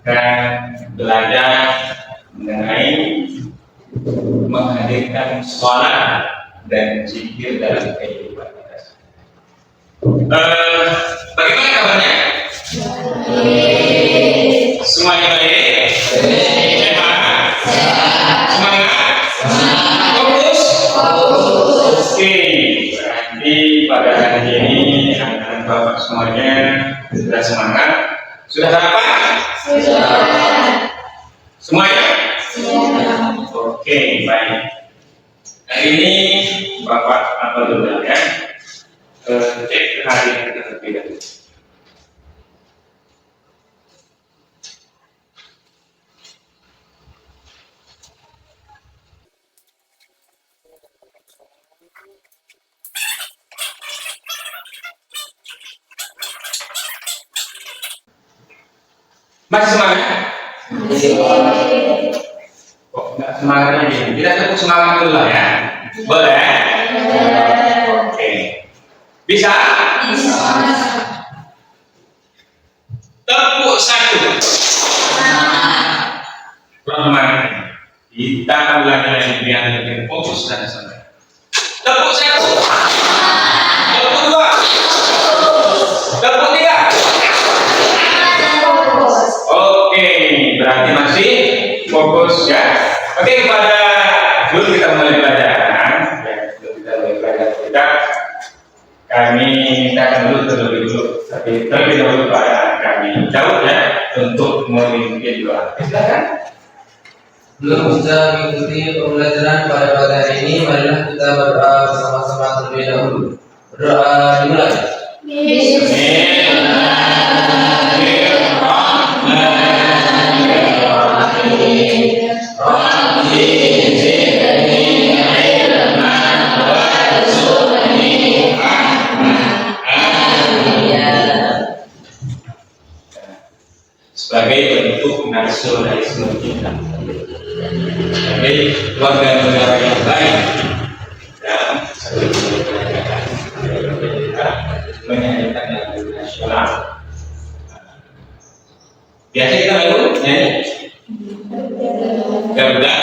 akan belajar mengenai menghadirkan sholat dan zikir dalam kehidupan kita. Bagaimana kabarnya? Semuanya baik? Sehat? Semangat? Fokus? Oke, berarti pada hari ini anak-anak bapak semuanya sudah semangat? Sudah sarapan? Sudah. Semuanya? Sudah. Oke, baik. Hari ini bapak apa dulu ya? Cek kehadiran kita terlebih dahulu. Masih semangat? Kok nggak semangat lagi? Kita tepuk semangat dulu lah ya. Boleh? Oke. Bisa? Bisa. Tepuk satu. Semangat. Kita ulangi lagi biar lebih fokus dan semangat. Tepuk satu. Tepuk dua. Tepuk tiga. Oke, berarti masih fokus ya. Oke, pada dulu kita mulai pelajaran. Sebelum kita mulai pelajaran kita, kami akan dulu terlebih dahulu pada kami jauh ya untuk memimpin doa. Silakan. Belum bisa mengikuti pembelajaran pada pagi hari ini, marilah kita berdoa bersama-sama terlebih dahulu. Berdoa dimulai. Sebagai bentuk nasionalisme kita, sebagai warga negara yang baik dalam satu negara kita menyanyikan lagu nasional. Biasa kita nyanyi Garuda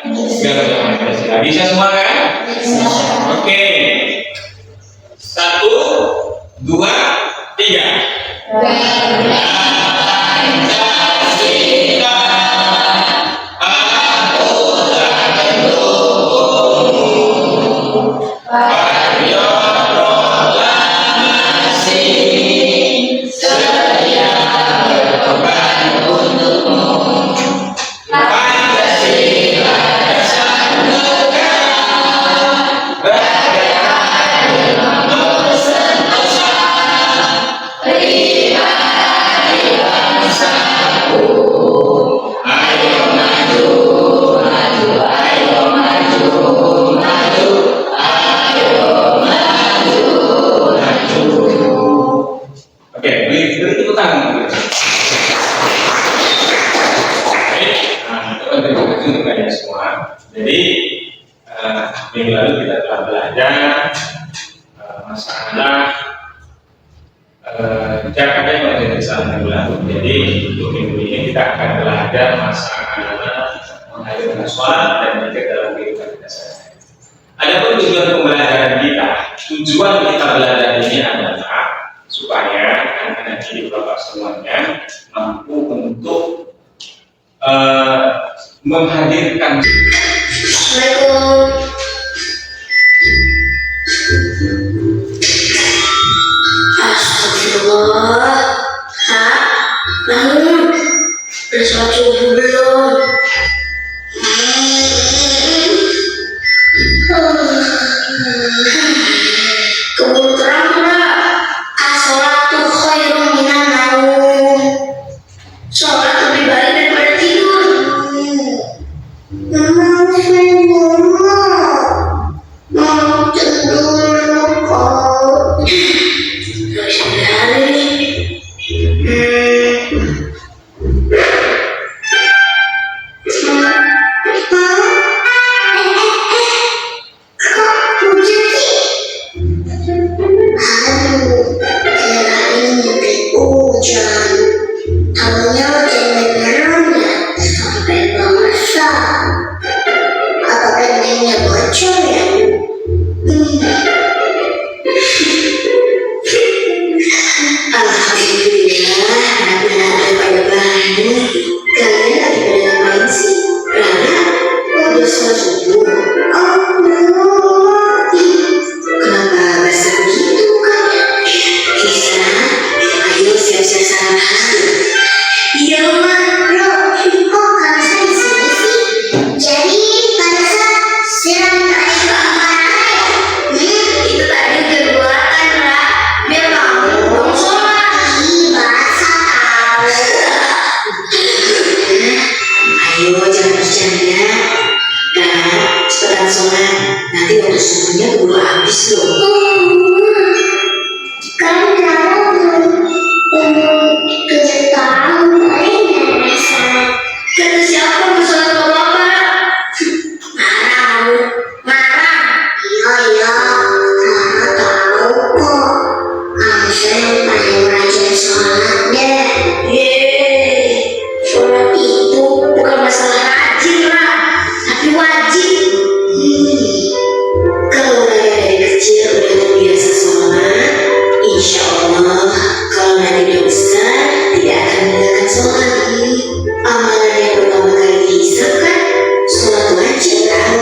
Pancasila. Bisa semua kan? Oke. 1, 2, 3. Jadi minggu lalu kita telah belajar masalah Jakarta yang menjadi salah minggu lalu. Jadi untuk minggu ini kita akan belajar masalah menghadirkan sholat dan zikir dalam kehidupan kita sehari-hari. Adapun tujuan pembelajaran kita, tujuan kita belajar ini adalah supaya anak-anak didik bapak semuanya mampu untuk menghadirkan. Assalamualaikum. Astagfirullah. Namun sholat subuh belum. Kebun terang enggak? As-sholatu khairun minan naum. Sholat lebih baik daripada tidur. Mau tidur kok. Ayo jangan bercanda. Kak, cepetan sholat. Nanti waktu subuhnya keburu habis loh. Kan kamu belum 7 tahun, rasa. Kata siapa mau sholat ke bapak? Marah, marah. Iya, Kakak tahu kok. Kamu sering paling rajin sholat deh. Sholat itu bukan masalah rajin lah, tapi wajib. Kalau dari kecil udah terbiasa sholat, insya Allah kalau nanti udah besar tidak akan meninggalkan sholat. Amalan yang pertama kali dihisap kan sholat wajib kan?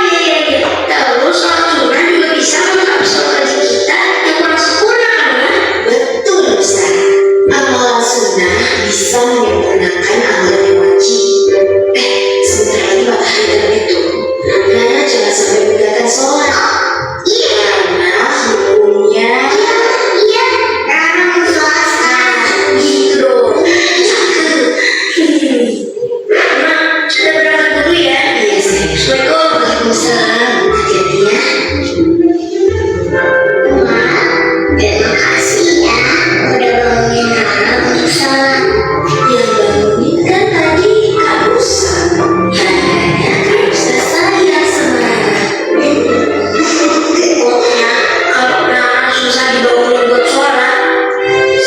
Iya. Terus sholat sunnah juga bisa melengkapi sholat wajib kita yang kurang sempurna kan? Betul Ustaz. Amalan sunnah bisa menyempurnakan amalan yang wajib. Sebentar lagi matahari terbit tuh. Nah, jangan sampai meninggalkan sholat. Karena hukumnya karena swasta gitu loh. Sudah berangkat dulu ya? Iya sayang. Assalamualaikum. Waalaikumsalam. Hati-hati ya. Terima kasih ya udah bangunin Rara untuk sholat. Yang bangunin kan tadi Kak Musa. Kayaknya Kak Musa sayang sama Rara. Pokoknya kalau Rara susah dibangunin buat sholat, lagi ya.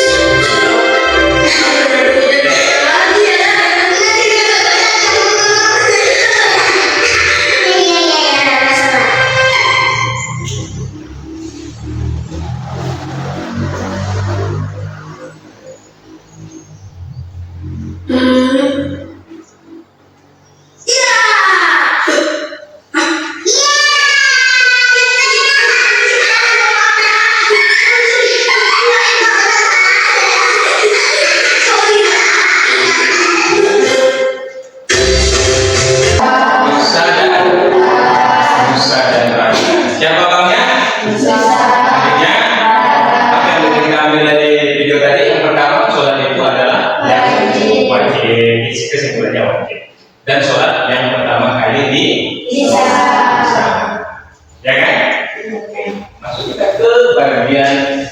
Iya, Rara sholat. Musa dan Raya. Siapa bangnya? Adiknya. Apa yang bisa kita ambil dari video tadi? Yang pertama, sholat itu adalah wajib. Kesimpulannya wajib. Dan sholat yang pertama kali di ya kan? Masuk kita ke bagian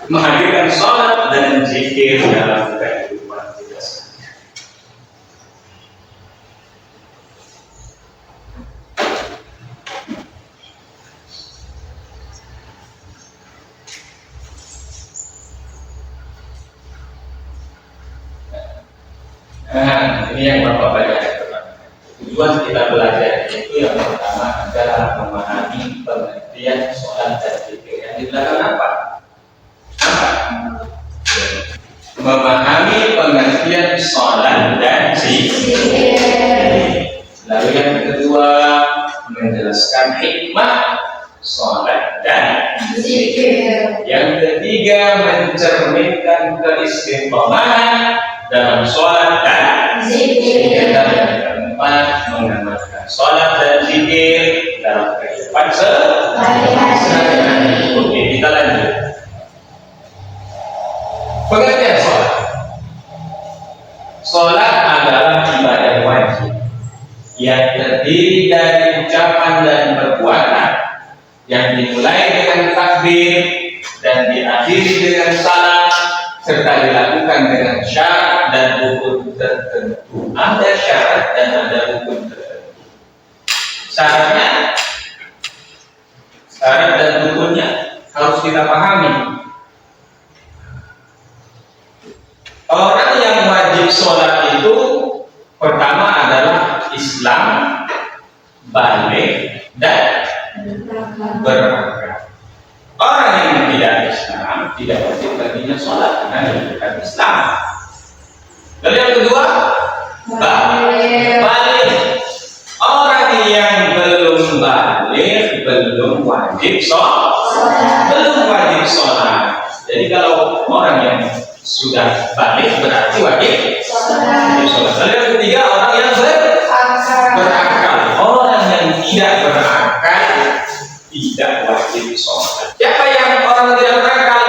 menghadirkan sholat dan zikir dalam kehidupan kita. Nah, ini yang Bapak banyak pertama. Tujuan kita belajar itu yang pertama adalah memahami pengertian sholat dan zikir. Yang di belakang apa? Memahami pengertian sholat dan zikir. Lalu yang kedua, menjelaskan hikmah sholat dan zikir. Yang ketiga, mencerminkan keistiqomahan dalam sholat dan zikir. Dan yang keempat, mengamalkan sholat dan zikir dalam kehidupan sehari-hari. Oke, kita lanjut. Pengertian sholat. Sholat adalah ibadah wajib yang terdiri dari ucapan dan perbuatan yang dimulai dengan takbir dan diakhiri dengan salam serta dilakukan dengan syarat dan rukun tertentu. Ada syarat dan ada rukun tertentu. Syarat dan rukunnya harus kita pahami. Orang yang wajib sholat itu pertama adalah Islam, balik dan berakal. Orang yang tidak Islam tidak wajib baginya sholat karena dia bukan Islam. Lalu yang kedua, balik. Orang yang belum balik belum wajib sholat. Belum wajib sholat. Jadi kalau orang yang sudah balik berarti wajib sholat. Lalu yang ketiga, orang yang berakal. Orang yang tidak berakal tidak wajib sholat. Siapa yang orang tidak berakal?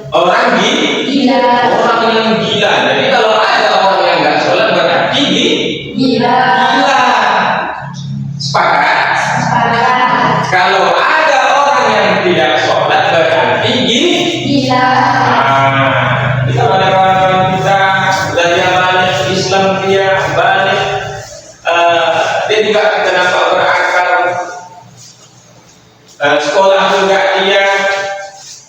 Orang Gila. orang yang gila. Jadi kalau ada orang yang nggak sholat berarti Gila. gila. Sepakat? Kalau ada orang yang tidak sholat berarti Gila. kita pada kawan-kawan kita belajar balik Islam dia balik, dia juga kenapa berakal, sekolah juga dia,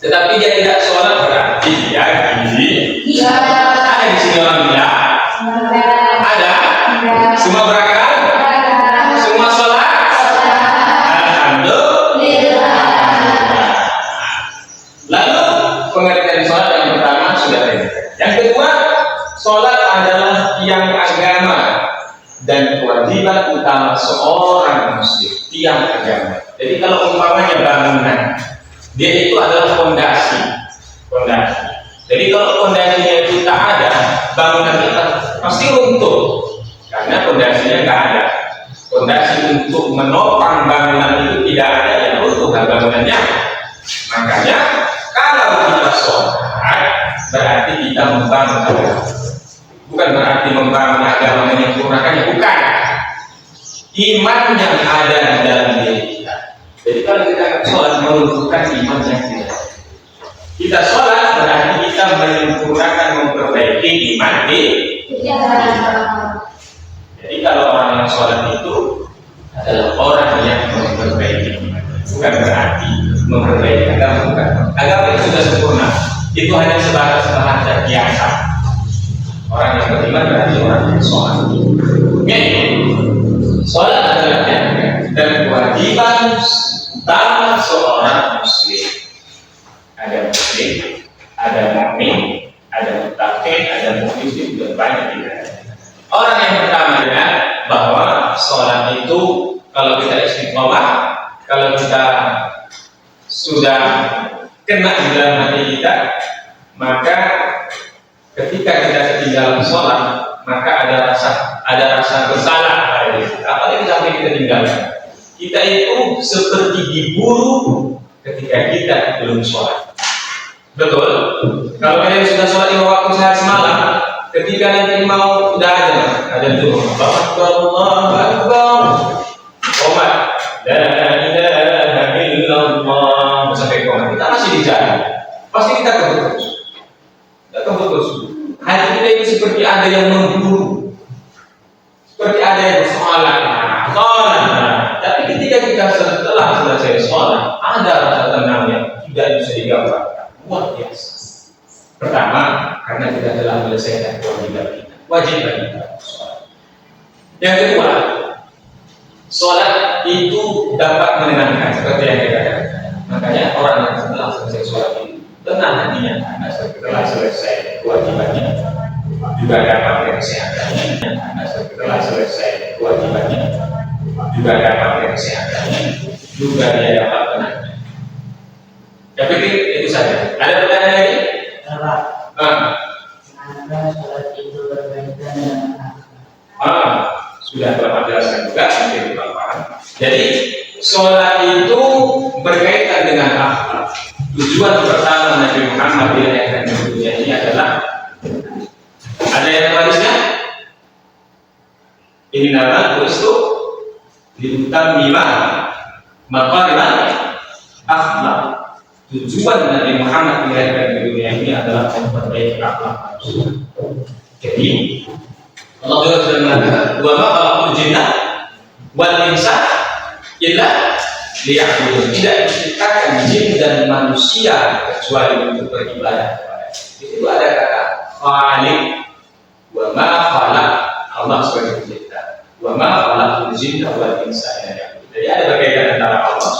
tetapi dia tidak sholat berarti dia Gila. ada di sini orang gila, ada semua berakal, semua sholat. Lalu pengertian sholat yang pertama sudah ada. Yang kedua, sholat adalah tiang agama dan kewajiban utama seorang muslim, tiang agama. Jadi kalau umpamanya bangunan, dia itu adalah fondasi. Jadi kalau fondasinya itu tak ada, bangunan kita pasti runtuh karena fondasinya nggak ada. Fondasi untuk menopang bangunan itu tidak ada, yang runtuh kan bangunannya. Makanya kalau kita sholat berarti kita membangun agama. Bukan berarti membangun agama menyempurnakannya, bukan. Iman yang ada di dalam diri kita. Jadi kalau kita sholat meruntuhkan iman yang kita. Kita sholat berarti kita menyempurnakan, memperbaiki iman kita. Jadi kalau orang yang sholat itu adalah orang yang memperbaiki iman, bukan berarti memperbaiki agama, bukan. Agama itu sudah sempurna, itu hanya sebatas bahasa biasa. Orang yang beriman berarti orang yang sholat. Oke, sholat adalah dan kewajiban utama seorang muslim. Ada muslim, ada mukmin, ada mutakin, ada muhsin, dan banyak tidak. Orang yang pertama adalah bahwa sholat itu kalau kita istiqomah, kalau kita sudah kena di dalam hati kita, maka ketika kita ketinggalan sholat, maka ada rasa bersalah pada diri kita. Apalagi sampai kita tinggalkan, kita itu seperti diburu ketika kita belum sholat. Betul? Kalau kalian sudah sholat 5 waktu sehari semalam, ketika nanti mau udah ada dulu, Allahu Akbar, Umar, la ilaha illallah, sampai komat, kita masih di jalan, pasti kita kebut terus. Hati kita itu seperti ada yang memburu, seperti ada yang sholat. Tapi ketika kita setelah selesai sholat, ada rasa tenang yang tidak bisa digambarkan, luar biasa. Pertama, karena kita telah menyelesaikan kewajiban kita, wajib bagi kita sholat. Yang kedua, sholat itu dapat menenangkan, seperti yang kita katakan. Makanya orang yang setelah selesai sholat itu tenang hatinya, karena setelah selesai kewajibannya juga dapat kesehatannya. Karena setelah selesai kewajibannya juga dapat kesehatannya, juga dia dapat tenang. Saya pikir itu saja. Ada pertanyaan lagi? Kenapa sholat itu berbeda dengan akhlak? Sudah Bapak jelaskan juga, mungkin Bapak paham. Jadi sholat itu berkaitan dengan akhlak. Tujuan pertama Nabi Muhammad dilahirkan di dunia ini adalah, ada yang terbarisnya? Ini nama itu diutamima maqariban akhlak. Tujuan Nabi Muhammad dilahirkan di dunia ini adalah memperbaiki akhlak manusia. Jadi Allah sudah mengatakan, wa ma khalaqul jinna wal insa illa liya'budun. Tidak diciptakan jin dan manusia kecuali untuk beribadah kepada. Itu ada kata khaliq, wa ma khalaq, Allah sebagai pencipta, wa ma khalaqul jinna wal insa illa liya'budun. Jadi ada berkaitan antara Allah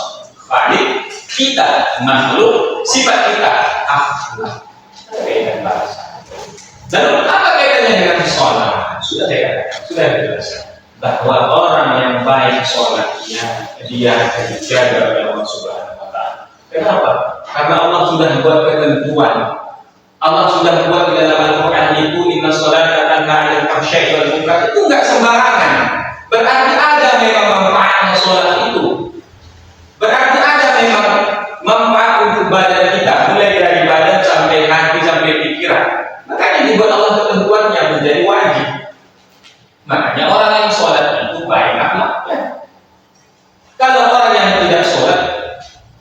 khaliq, kita makhluk, sifat kita akhlak, kaitan bahasa. Lalu apa kaitannya dengan sholat? Sudah saya katakan, sudah dijelaskan bahwa orang yang baik sholatnya dia akan dijaga oleh Allah Subhanahu Wa Taala. Kenapa? Karena Allah sudah buat ketentuan. Allah sudah buat di dalam Al-Quran itu, inna sholata tanha 'anil fahsya'i wal munkar. Itu enggak sembarangan. Berarti ada memang manfaatnya sholat itu. Berarti ada memang manfaat untuk badan kita, mulai dari badan sampai buat Allah ketentuannya menjadi wajib. Makanya orang yang sholat itu baik akhlaknya. Kalau orang yang tidak sholat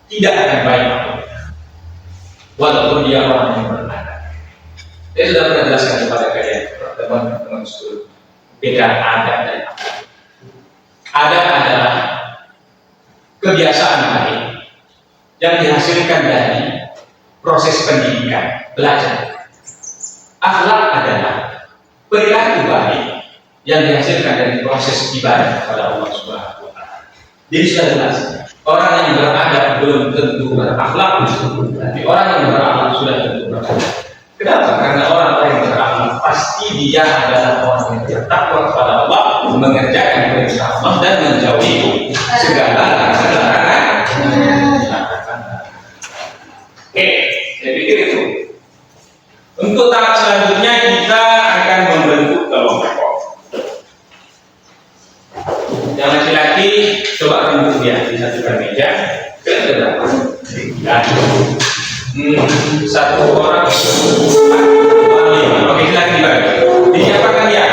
tidak akan baik akhlaknya, walaupun dia orang yang beradab. Saya sudah pernah jelaskan kepada kalian, teman-teman sekalian, beda adab dan akhlak. Adab adalah kebiasaan baik yang dihasilkan dari proses pendidikan, belajar. Akhlak adalah perilaku baik yang dihasilkan dari proses ibadah kepada Allah Subhanahu wa Ta'ala. Jadi sudah jelas, orang yang beradab belum tentu berakhlak, tapi orang yang berakhlak sudah tentu berakhlak. Kenapa? Karena orang yang berakhlak pasti dia adalah orang yang bertakwa kepada Allah, mengerjakan perintah Allah dan menjauhi segala larangan. Oke, saya pikir itu. Untuk tahap selanjutnya kita akan membentuk kelompok. Yang laki-laki coba bentuk dia di satu meja. Kira-kira satu orang, oke, silakan dibagi. Disiapkan ya.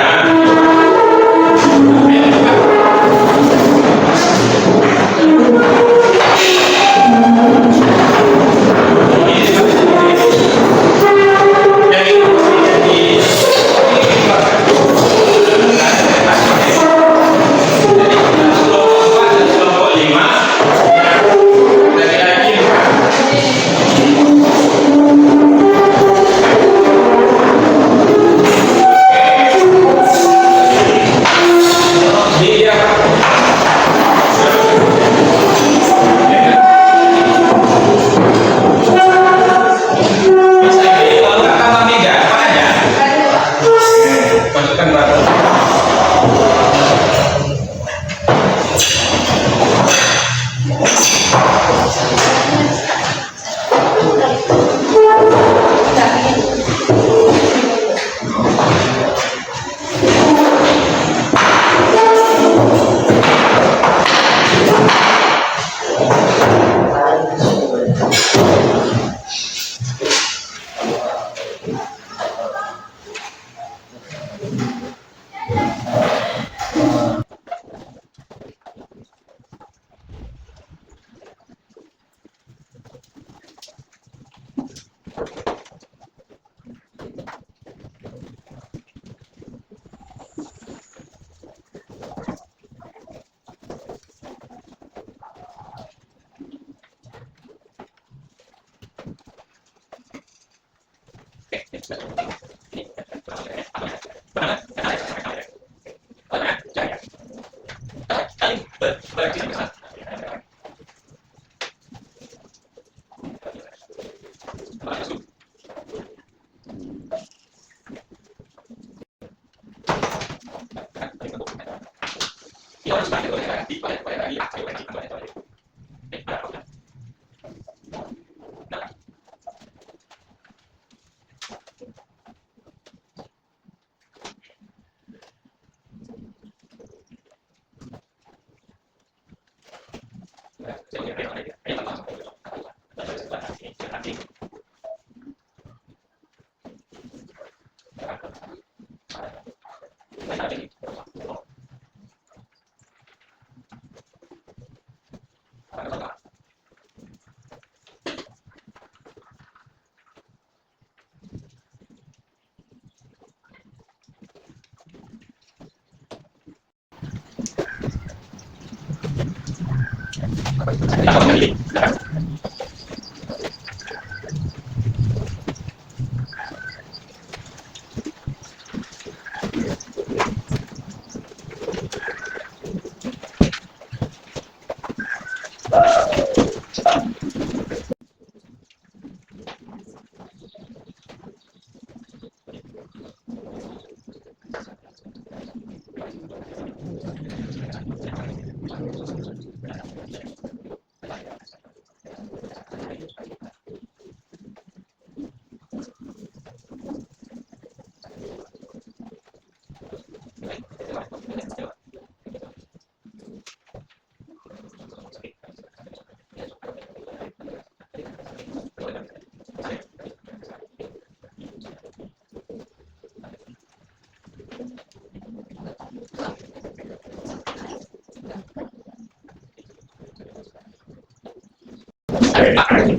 Siapa yang bacakan?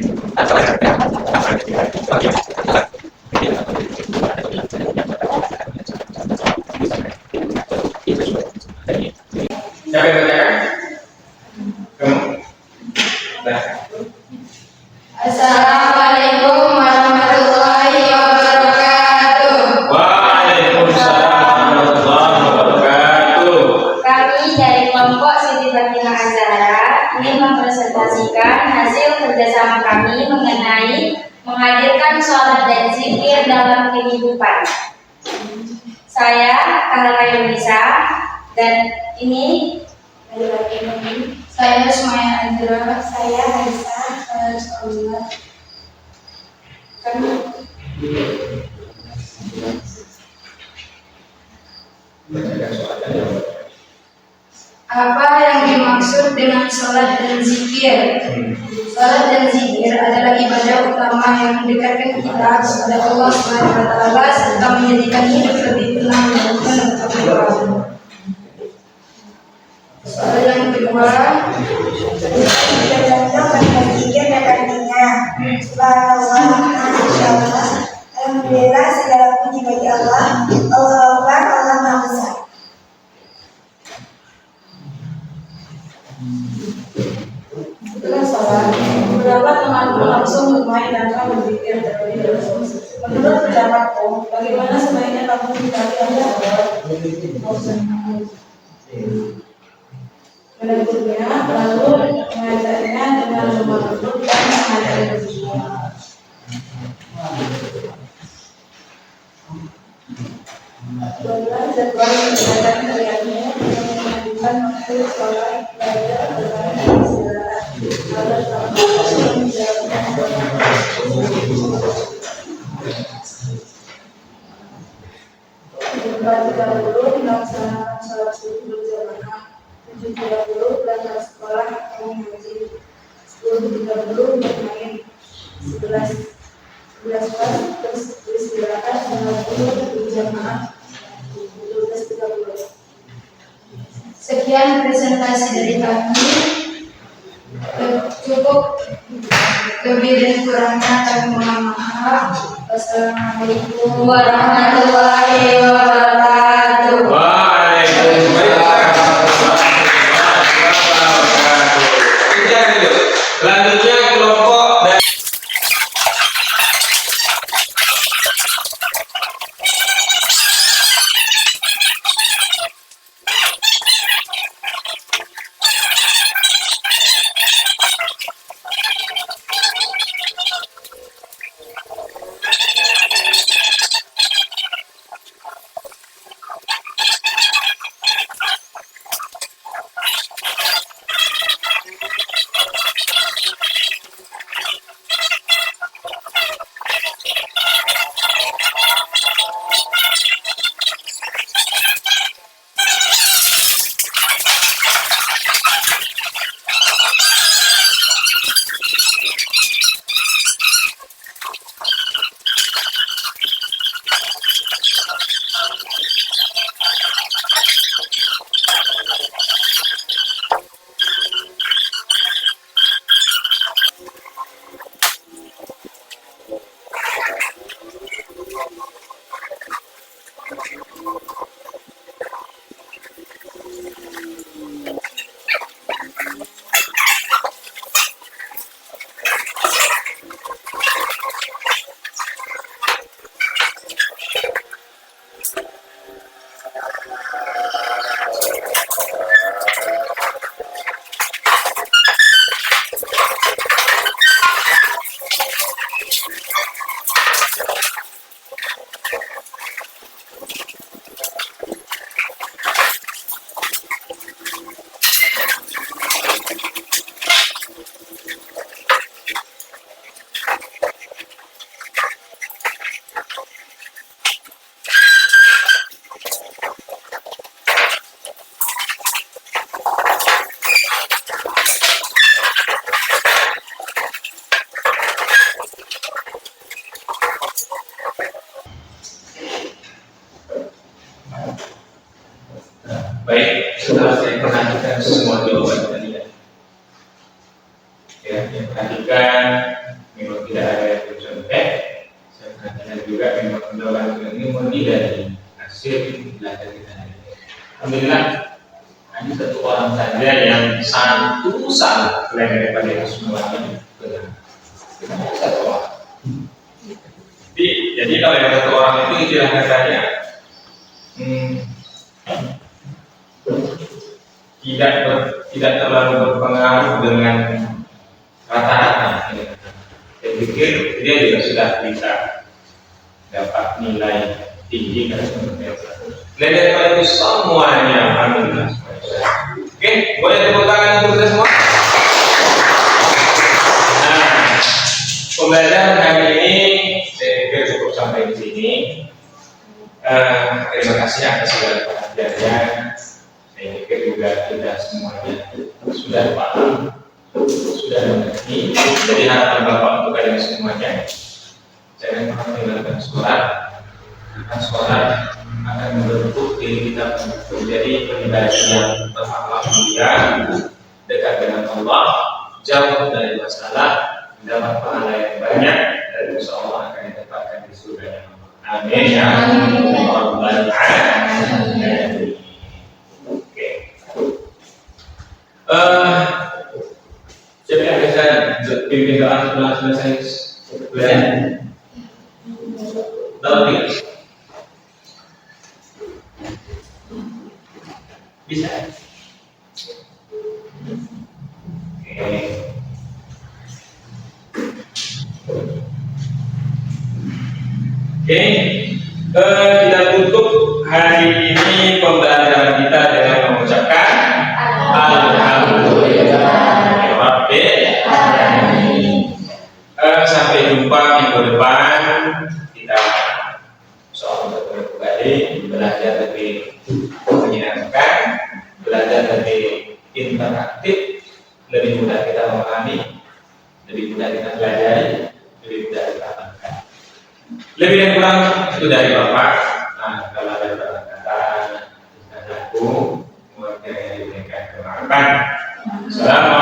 Kamu. Nah. Assalamualaikum warahmatullahi wabarakatuh. Waalaikumsalam warahmatullahi wabarakatuh. Kami dari kelompok Siti Fatimah Azhara ingin mempresentasikan hasil kerjasama kami mengenai menghadirkan sholat dan zikir dalam kehidupan. Saya Kahara Yunisa dan ini saya Sumaya Azra, saya Aisyah, saya Sumaya. Apa yang dimaksud dengan sholat dan zikir? Sholat dan zikir adalah ibadah utama yang mendekatkan kita kepada Allah Subhanahu wa Ta'ala serta menjadikan hidup lebih tenang dan penuh keberkahan. Soal yang kedua, Alhamdulillah, segala puji bagi Allah. Allahu Akbar, Allah Maha Besar. setelah sholat, beberapa temanku langsung bermain dan berzikir terlebih dahulu. Menurut pendapatku, bagaimana sebaiknya kamu dibagi Allah? Menegurnya, lalu mengajarnya dengan lemah lembut dan mengajari berzikir. Buatlah jadwal ibadah harianmu yang mengajukan waktu sholat, belajar, bermain, dan istirahat. Lalu kamu menjalankan Jam 4.30 melaksanakan sholat subuh berjamaah. 7.30 berangkat sekolah atau mengaji. 10.30 bermain. 11 terus beristirahat. 12 berjamaah. 12.30. Sekian presentasi dari kami. Cukup, lebih dan kurangnya kami mohon maaf. Wassalamualaikum warahmatullahi wabarakatuh. Selanjutnya kelompok dari baik, setelah saya perhatikan semua jawaban tadi ya, perhatikan juga memang pendapatan ini murni dari hasil belajar kita. Alhamdulillah, hanya satu orang saja yang satu salah selain daripada yang semuanya benar. Satu orang. Jadi kalau yang satu orang itu istilah katanya tidak terlalu berpengaruh dengan rata-rata. Saya pikir dia juga sudah bisa dapat nilai tinggi karena sebenarnya nilai itu semuanya alhamdulillah. Oke, boleh tepuk tangan untuk kita semua. Nah, pembelajaran hari ini saya pikir cukup sampai di sini. Terima kasih atas segala perhatiannya. Saya pikir juga kita semuanya sudah paham, sudah mengerti. Jadi harapan Bapak untuk kalian semuanya, jangan pernah tinggalkan sholat. Karena sholat akan membentuk diri kita menjadi pribadi yang berakhlak mulia, dekat dengan Allah, jauh dari masalah, mendapat pahala yang banyak, dan insya Allah akan didapatkan di surga. Amin ya Rabbal Alamin. Oke. Jadi ada saya pimpin doa setelah selesai belajar. Tahu bisa. Oke. Kita tutup hari ini pembelajaran kita dengan mengucapkan Alhamdulillahirabbil alamin. Sampai jumpa minggu depan, kita soal bertemu kembali, belajar lebih menyenangkan, belajar lebih interaktif, lebih mudah kita memahami, lebih mudah kita pelajari, lebih mudah kita amalkan. Lebih dan kurang itu dari Bapak. Nah, kalau ada kata-kata, aku mau diberikan kemaafan. Selamat